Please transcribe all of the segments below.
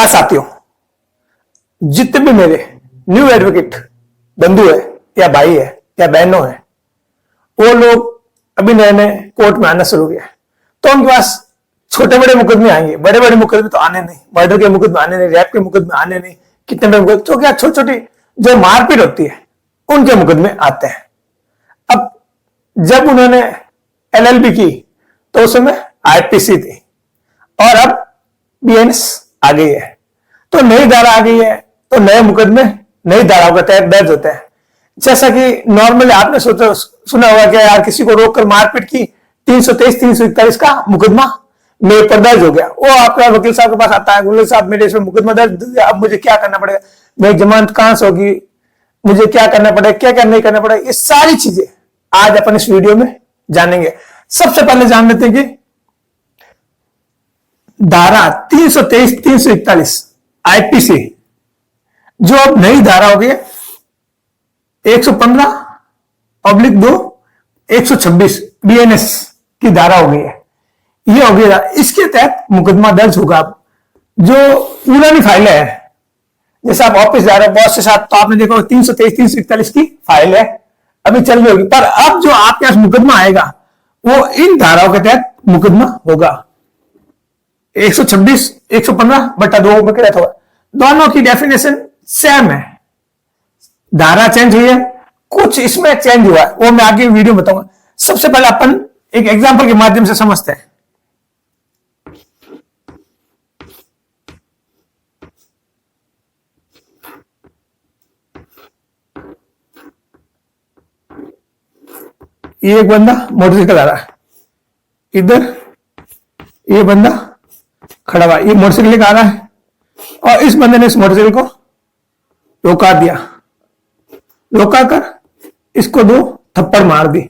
नमस्कार साथियों, जितने भी मेरे न्यू एडवोकेट बंधु है या भाई है या बहनों है, वो लोग अभी नए नए कोर्ट में आना शुरू किया, तो उनके पास छोटे बड़े मुकदमे आएंगे। बड़े बड़े मुकदमे तो आने नहीं, मर्डर के मुकदमे आने नहीं, रेप के मुकदमे आने नहीं, कितने बड़े मुकदमे, तो क्या छोटी छोटी जो मारपीट होती है उनके मुकदमे आते हैं। अब जब उन्होंने एलएलबी की तो उस समय आईपीसी थी और अब बीएनएस आ गई है, तो नई धारा आ गई है, तो नए मुकदमे नई धाराओं के तहत दर्ज होते हैं। जैसा कि नॉर्मली आपने सुना होगा कि यार किसी को रोककर मारपीट की 323 341 का मुकदमा मेरे पर दर्ज हो गया, वो आपका वकील साहब के पास आता है, वकील साहब मेरे इसमें मुकदमा दर्ज, अब मुझे क्या करना पड़ेगा, मेरी जमानत कहां से होगी, मुझे क्या करना पड़ेगा, क्या क्या नहीं करना पड़ेगा, ये सारी चीजें आज अपन इस वीडियो में जानेंगे। सबसे पहले जान लेते हैं कि धारा 323 341 आईपीसी जो अब नई धारा हो गई है 115/2 126 बीएनएस की धारा हो गई है, ये हो गया। इसके तहत मुकदमा दर्ज होगा। अब जो पुरानी फाइल है, जैसे आप ऑफिस जा रहे हैं बॉस के साथ, तो आपने देखा 323 341 की फाइल है, अभी चल रही होगी, पर अब जो आपके पास मुकदमा आएगा वो इन धाराओं के तहत मुकदमा होगा। 126 115/2 में क्या होगा, दोनों की डेफिनेशन सेम है, धारा चेंज हुई है, कुछ इसमें चेंज हुआ है, वो मैं आगे वीडियो में बताऊंगा। सबसे पहले अपन एक एग्जांपल के माध्यम से समझते हैं। ये एक बंदा मोटरसाइकिल आ रहा है, इधर ये बंदा खड़ा हुआ, ये मोटरसाइकिल लेकर आ रहा है और इस बंदे ने इस मोटरसाइकिल को रोका दिया, रोका कर इसको 2 थप्पड़ मार दी।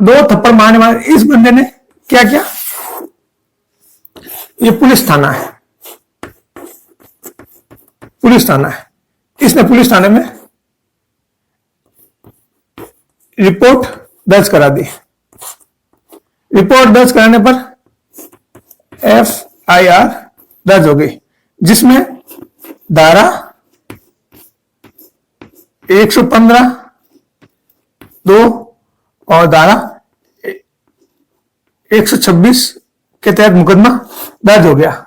2 थप्पड़ मारने वाले इस बंदे ने क्या किया, ये पुलिस थाना है, पुलिस थाना है, इसने पुलिस थाने में रिपोर्ट दर्ज करा दी। रिपोर्ट दर्ज कराने पर एफआईआर दर्ज हो गई, जिसमें धारा 115/2 और धारा 126 के तहत मुकदमा दर्ज हो गया।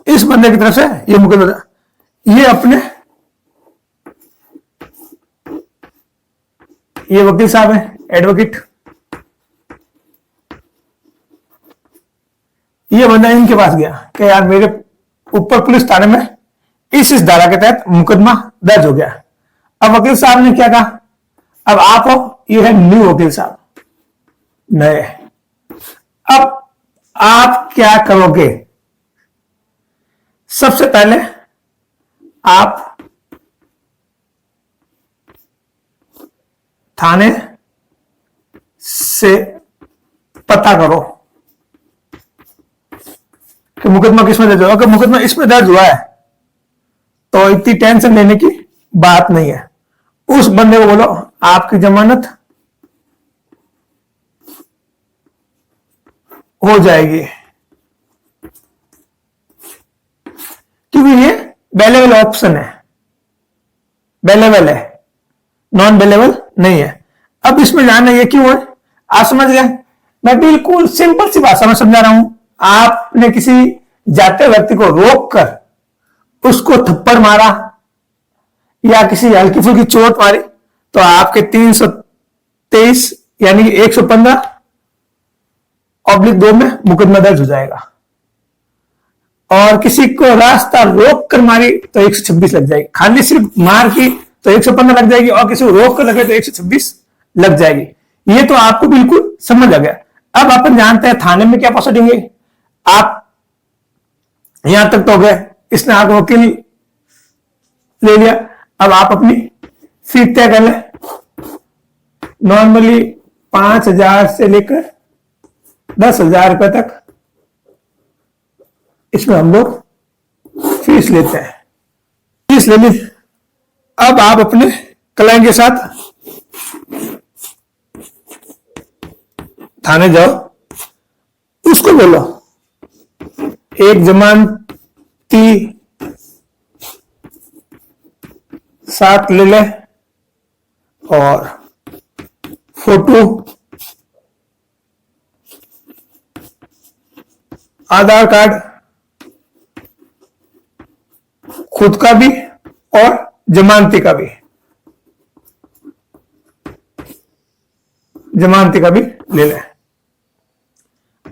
इस बंदे की तरफ से ये मुकदमा, ये अपने ये वकील साहब है, एडवोकेट, ये बंदा इनके पास गया कि यार मेरे ऊपर पुलिस थाने में इस धारा के तहत मुकदमा दर्ज हो गया। अब वकील साहब ने क्या कहा, अब आप हो, ये है न्यू वकील साहब, नए, अब आप क्या करोगे। सबसे पहले आप थाने से पता करो कि मुकदमा किसमें दर्ज हुआ। अगर मुकदमा इसमें दर्ज हुआ है तो इतनी टेंशन लेने की बात नहीं है। उस बंदे को बोलो आपकी जमानत हो जाएगी, क्योंकि ये बेलेबल ऑप्शन है, बेलेबल है, नॉन बेलेबल नहीं है। अब इसमें जानना ये क्यों है, आप समझ गए। मैं बिल्कुल सिंपल सी भाषा में समझा रहा हूं। आपने किसी जाते व्यक्ति को रोककर उसको थप्पड़ मारा या किसी हल्की फुल्की चोट मारी तो आपके 323 यानी कि 115/2 में मुकदमा दर्ज हो जाएगा। और किसी को रास्ता रोक कर मारी तो 126 लग जाएगी, खाली सिर्फ मार की तो 115 लग जाएगी, और किसी को रोक कर लगे तो 126 लग जाएगी। ये तो आपको बिल्कुल समझ आ गया। अब अपन जानते हैं थाने में क्या प्रोसीडिंग है। आप यहां तक तो हो गए, इसने आपको वकील ले लिया, अब आप अपनी फीस तय कर लें। नॉर्मली 5,000 से लेकर 10,000 रुपए तक इसमें हम लोग फीस लेते हैं। फीस ले ली, अब आप अपने क्लाइंट के साथ थाने जाओ, उसको बोलो एक जमानती साथ ले ले और फोटो, आधार कार्ड खुद का भी और जमानती का भी, ले लें।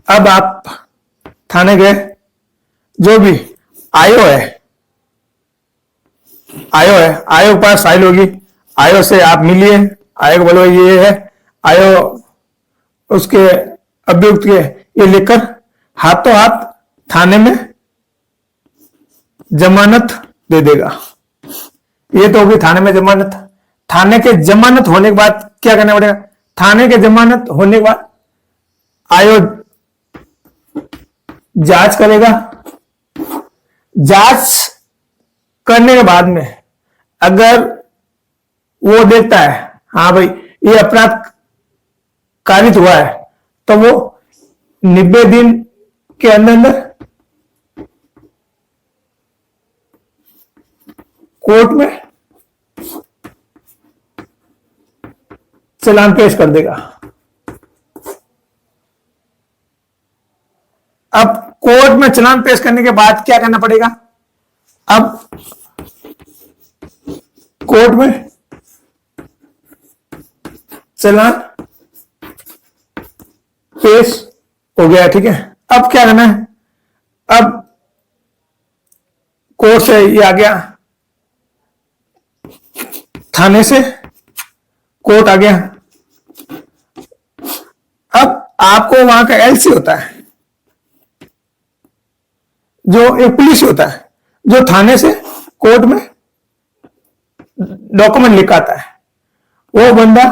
अब आप थाने गए, जो भी आयो है, आयो के पास फाइल होगी, आयो से आप मिलिए, आयो को बोलो ये है, आयो उसके अभियुक्त के ये लेकर हाथों हाथ थाने में जमानत दे देगा। ये तो होगी थाने में जमानत। थाने के जमानत होने के बाद क्या करना पड़ेगा? थाने के जमानत होने के बाद आयो जांच करेगा। जांच करने के बाद में अगर वो देखता है हाँ भाई ये अपराध कारित हुआ है, तो वो 90 दिन के अंदर अंदर कोर्ट में चालान पेश कर देगा। अब कोर्ट में चालान पेश करने के बाद क्या करना पड़ेगा? अब कोर्ट में चालान पेश हो गया, ठीक है। अब क्या करना है? अब कोर्ट से ये आ गया, थाने से कोर्ट आ गया। अब आपको वहां का एलसी होता है, जो एक पुलिस होता है, जो थाने से कोर्ट में डॉक्यूमेंट लेकर आता है। वो बंदा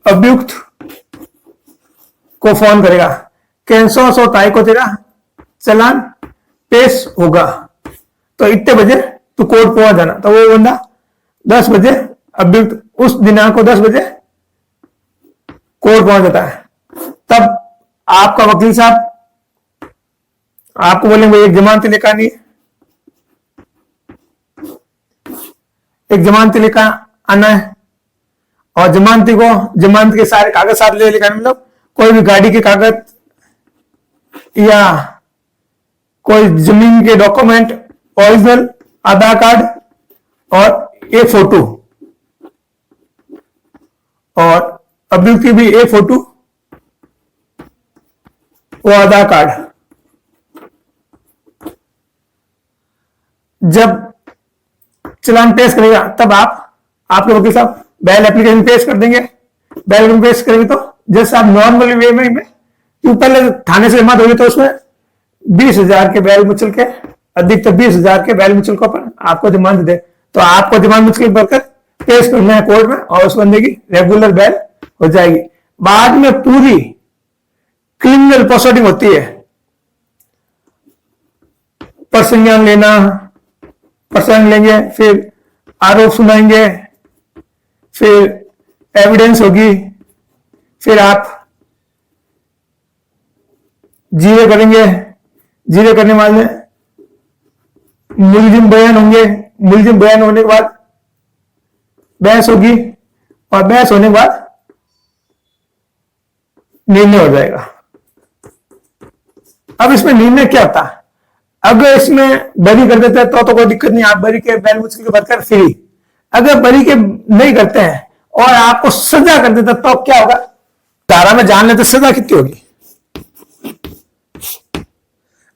अभियुक्त को फोन करेगा, कैंसो सो ताई को तेरा चालान पेश होगा, तो इतने बजे तू कोर्ट पहुंच जाना। तो वो बंदा 10 बजे, अभियुक्त उस दिनांक को 10 बजे कोर्ट पहुंच जाता है। तब आपका वकील साहब आपको बोलेंगे एक जमानती लेकर आनी है, एक जमानती लेकर आना है, और जमानत के सारे कागज साथ ले लेकर, मतलब कोई भी गाड़ी के कागज या कोई जमीन के डॉक्यूमेंट, ओरिजिनल आधार कार्ड और एक फोटो, और अभियुक्त की भी एक फोटो, वो आधार कार्ड। जब चालान पेश करेगा तब आपके वकील साहब बेल एप्लीकेशन पेश कर देंगे। बेल एप्लीकेशन पेश करेंगे तो जैसे आप नॉर्मल वे में पहले थाने से जमा दोगे तो उसमें 20,000 के बेल मुचल के, अधिकतर 20,000 के बेल मुचल को अपन आपको जमानत दे, तो आपको जमानत मुचल भरकर पेश करना है कोर्ट में, और उस बंदे की रेगुलर बेल हो जाएगी। बाद में पूरी क्रिमिनल प्रोसीडिंग होती है, प्रसंज्ञान लेंगे, फिर आरोप सुनाएंगे, फिर एविडेंस होगी, फिर आप जीरे करेंगे, जीरे करने वाले मुलजिम बयान होंगे, मुलजिम बयान होने के बाद बहस होगी, और बहस होने के बाद निर्णय हो जाएगा। अब इसमें निर्णय क्या होता है? अगर इसमें बरी कर देते हैं तो कोई दिक्कत नहीं, आप बरी के बैल मुश्किल के भरकर फ्री। अगर बरी के नहीं करते हैं और आपको सजा कर देते तो क्या होगा? धारा में जान लेते सजा कितनी होगी?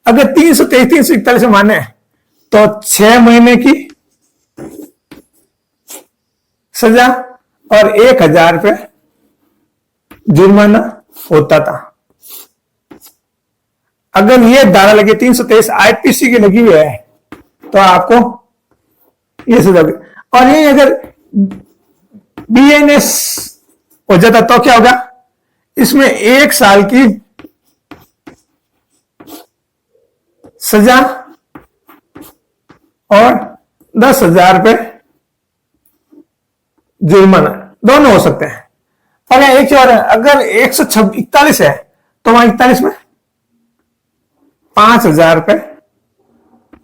अगर 323, 341 माने तो 6 महीने की सजा और 1,000 रुपये जुर्माना होता था। अगर ये धारा लगी 323 आईपीसी की लगी हुई है तो आपको ये सजा होगी। और ये अगर बीएनएस हो जाता तो क्या होगा? इसमें 1 साल की सजा और 10,000 रुपये जुर्माना दोनों हो सकते हैं। और एक और है, अगर 141 है तो वहां 41 में 5,000 रुपए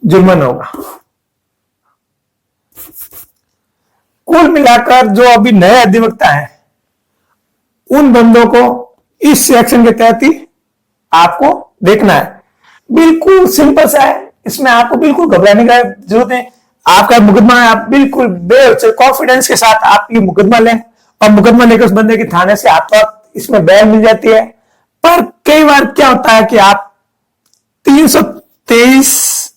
जुर्माना होगा। कुल मिलाकर जो अभी नए अधिवक्ता हैं उन बंदों को इस सेक्शन के तहत ही आपको देखना है। बिल्कुल सिंपल सा है, इसमें आपको बिल्कुल घबराने का जरूरत है। आपका मुकदमा है, आप बिल्कुल कॉन्फिडेंस के साथ आप ये मुकदमा लें और मुकदमा लेकर उस बंदे की थाने से आपको इसमें बेल मिल जाती है। पर कई बार क्या होता है कि आप 323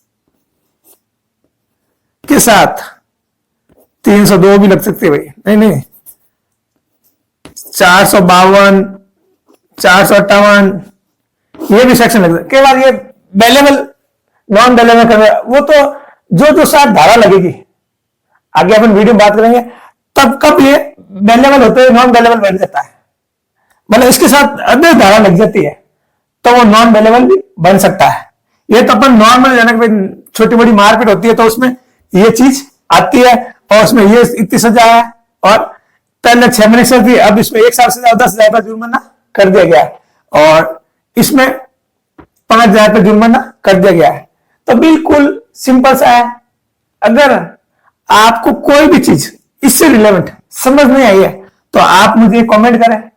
के साथ 302 भी लग सकती है भाई, नहीं 452 458 ये भी सेक्शन लग सकता है। कई बार ये बेलेबल नॉन बेलेबल कर, वो तो जो साथ धारा लगेगी आगे अपन वीडियो में बात करेंगे तब कब ये बेलेबल होते हैं नॉन बेलेबल बन जाता है। मतलब इसके साथ अदर धारा लग जाती है तो वो नॉन बेलेबल भी बन सकता है। ये तो अपन नॉर्मल जनक छोटी बड़ी मारपीट होती है तो उसमें ये चीज आती है और उसमें ये इतनी सजा है और पहले 6 महीने से थी, अब इसमें 1 साल से ज्यादा 10,000 का जुर्माना कर दिया गया है और इसमें 5,000 का जुर्माना कर दिया गया है। तो बिल्कुल सिंपल सा है। अगर आपको कोई भी चीज इससे रिलेवेंट समझ नहीं आई है तो आप मुझे कमेंट करें।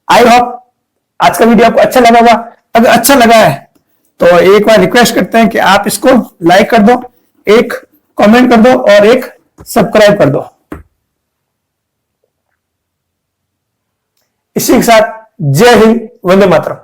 आई होप आज का वीडियो आपको अच्छा लगा होगा। अगर अच्छा लगा है तो एक बार रिक्वेस्ट करते हैं कि आप इसको लाइक कर दो, एक कमेंट कर दो और एक सब्सक्राइब कर दो। इसी के साथ जय हिंद, वंदे मातरम।